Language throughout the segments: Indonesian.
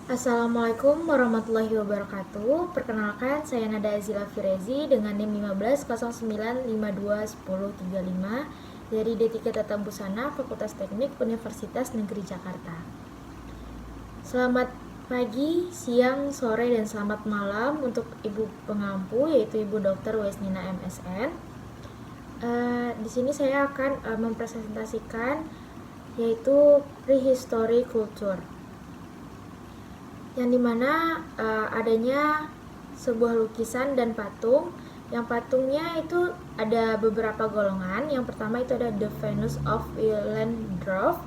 Assalamualaikum warahmatullahi wabarakatuh. Perkenalkan, saya Nada Azila Firezi dengan NIM 1509521035 dari D3 Tata Busana Fakultas Teknik Universitas Negeri Jakarta. Selamat pagi, siang, sore, dan selamat malam untuk Ibu pengampu, yaitu Ibu Dr. Wesnina MSN. Di sini saya akan mempresentasikan yaitu Prehistory Culture, yang dimana adanya sebuah lukisan dan patung. Yang patungnya itu ada beberapa golongan. Yang pertama itu ada The Venus of Willendorf,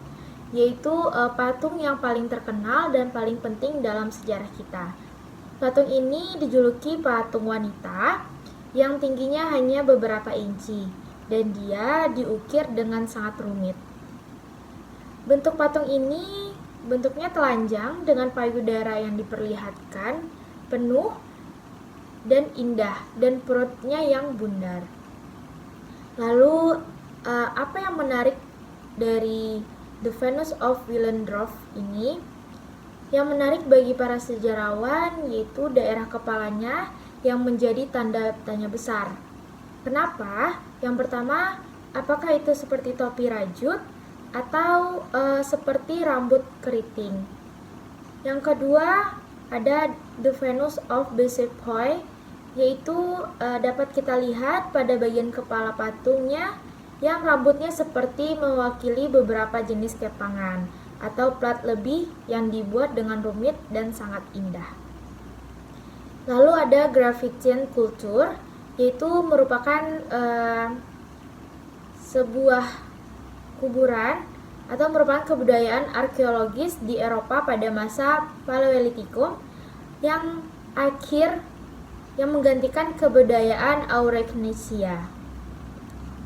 yaitu patung yang paling terkenal dan paling penting dalam sejarah kita. Patung ini dijuluki patung wanita yang tingginya hanya beberapa inci dan dia diukir dengan sangat rumit. Bentuk patung ini bentuknya telanjang dengan payudara yang diperlihatkan penuh dan indah dan perutnya yang bundar. Lalu apa yang menarik dari The Venus of Willendorf ini? Yang menarik bagi para sejarawan yaitu daerah kepalanya yang menjadi tanda tanya besar. Kenapa? Yang pertama, apakah itu seperti topi rajut atau seperti rambut keriting? Yang kedua, ada The Venus of Besepoy, yaitu dapat kita lihat pada bagian kepala patungnya yang rambutnya seperti mewakili beberapa jenis kepangan atau plat lebih yang dibuat dengan rumit dan sangat indah. Lalu ada Graffitian Culture, yaitu merupakan sebuah kuburan atau merupakan kebudayaan arkeologis di Eropa pada masa Paleolitikum yang menggantikan kebudayaan Aurignacia.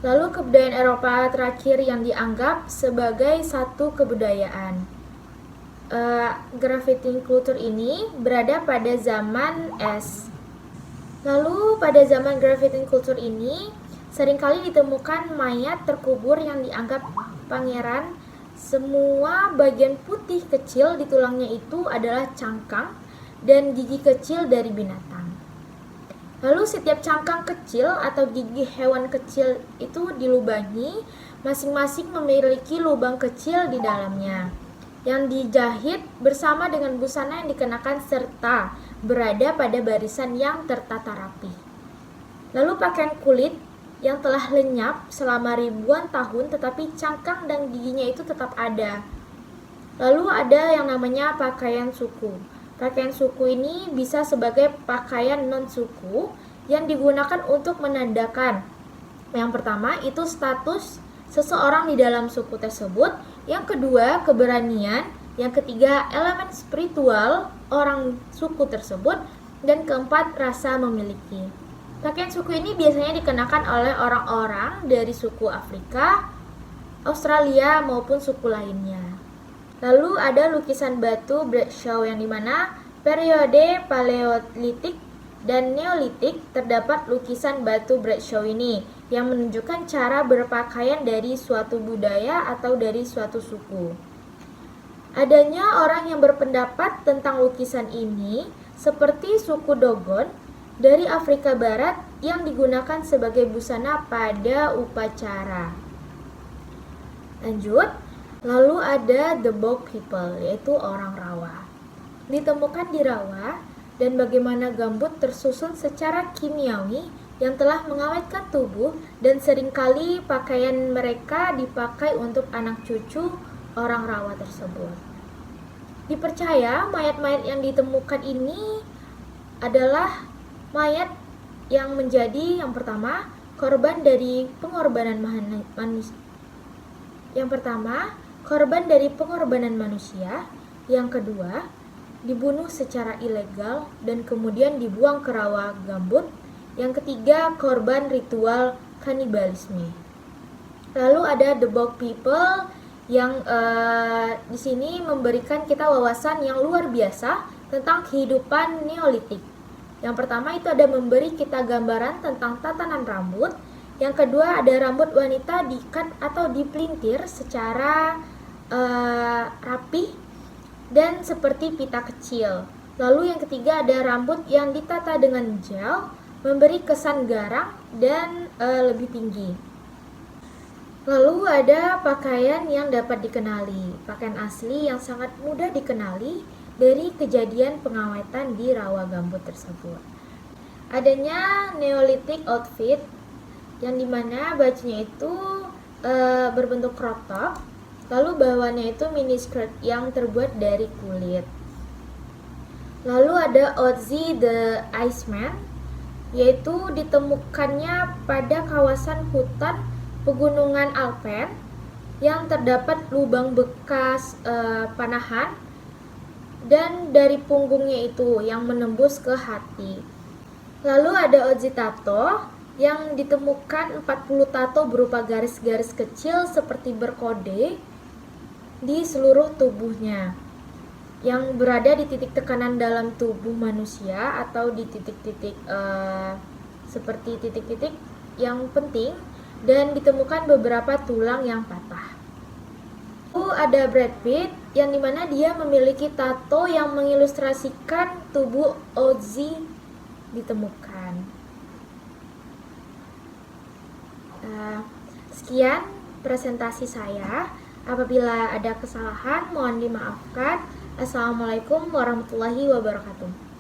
Lalu kebudayaan Eropa terakhir yang dianggap sebagai satu kebudayaan. Graffiti culture ini berada pada zaman es. Lalu pada zaman graffiti culture ini seringkali ditemukan mayat terkubur yang dianggap pangeran. Semua bagian putih kecil di tulangnya itu adalah cangkang dan gigi kecil dari binatang. Lalu setiap cangkang kecil atau gigi hewan kecil itu dilubangi, masing-masing memiliki lubang kecil di dalamnya yang dijahit bersama dengan busana yang dikenakan serta berada pada barisan yang tertata rapi. Lalu pakaian kulit yang telah lenyap selama ribuan tahun tetapi cangkang dan giginya itu tetap ada. Lalu ada yang namanya pakaian suku. Pakaian suku ini bisa sebagai pakaian non-suku yang digunakan untuk menandakan yang pertama itu status seseorang di dalam suku tersebut, yang kedua keberanian, yang ketiga elemen spiritual orang suku tersebut, dan keempat rasa memiliki. Pakaian suku ini biasanya dikenakan oleh orang-orang dari suku Afrika, Australia maupun suku lainnya. Lalu ada lukisan batu Bradshaw yang dimana periode Paleolitik dan Neolitik terdapat lukisan batu Bradshaw ini yang menunjukkan cara berpakaian dari suatu budaya atau dari suatu suku. Adanya orang yang berpendapat tentang lukisan ini seperti suku Dogon dari Afrika Barat yang digunakan sebagai busana pada upacara. Lanjut, lalu ada the Bog people, yaitu orang rawa. Ditemukan di rawa dan bagaimana gambut tersusun secara kimiawi yang telah mengawetkan tubuh dan seringkali pakaian mereka dipakai untuk anak cucu orang rawa tersebut. Dipercaya mayat-mayat yang ditemukan ini adalah mayat yang menjadi yang pertama korban dari pengorbanan manusia. Yang pertama, korban dari pengorbanan manusia. Yang kedua, dibunuh secara ilegal dan kemudian dibuang ke rawa gambut. Yang ketiga, korban ritual kanibalisme. Lalu ada the Bog people yang di sini memberikan kita wawasan yang luar biasa tentang kehidupan Neolitik. Yang pertama itu ada memberi kita gambaran tentang tatanan rambut. Yang kedua ada rambut wanita diikat atau dipelintir secara rapih dan seperti pita kecil. Lalu yang ketiga ada rambut yang ditata dengan gel, memberi kesan garang dan lebih tinggi. Lalu ada pakaian yang dapat dikenali, pakaian asli yang sangat mudah dikenali dari kejadian pengawetan di rawa gambut tersebut. Adanya Neolithic outfit yang dimana bajunya itu berbentuk crop top, lalu bawahannya itu mini skirt yang terbuat dari kulit. Lalu ada Ozzy the Iceman, yaitu ditemukannya pada kawasan hutan pegunungan Alpen yang terdapat lubang bekas panahan dan dari punggungnya itu yang menembus ke hati. Lalu ada Ozzy tato yang ditemukan 40 tato berupa garis-garis kecil seperti berkode di seluruh tubuhnya yang berada di titik tekanan dalam tubuh manusia atau di titik-titik seperti titik-titik yang penting, dan ditemukan beberapa tulang yang patah. Lalu ada Brad Pitt yang dimana dia memiliki tato yang mengilustrasikan tubuh Ozzy ditemukan. Sekian presentasi saya. Apabila ada kesalahan mohon dimaafkan. Assalamualaikum warahmatullahi wabarakatuh.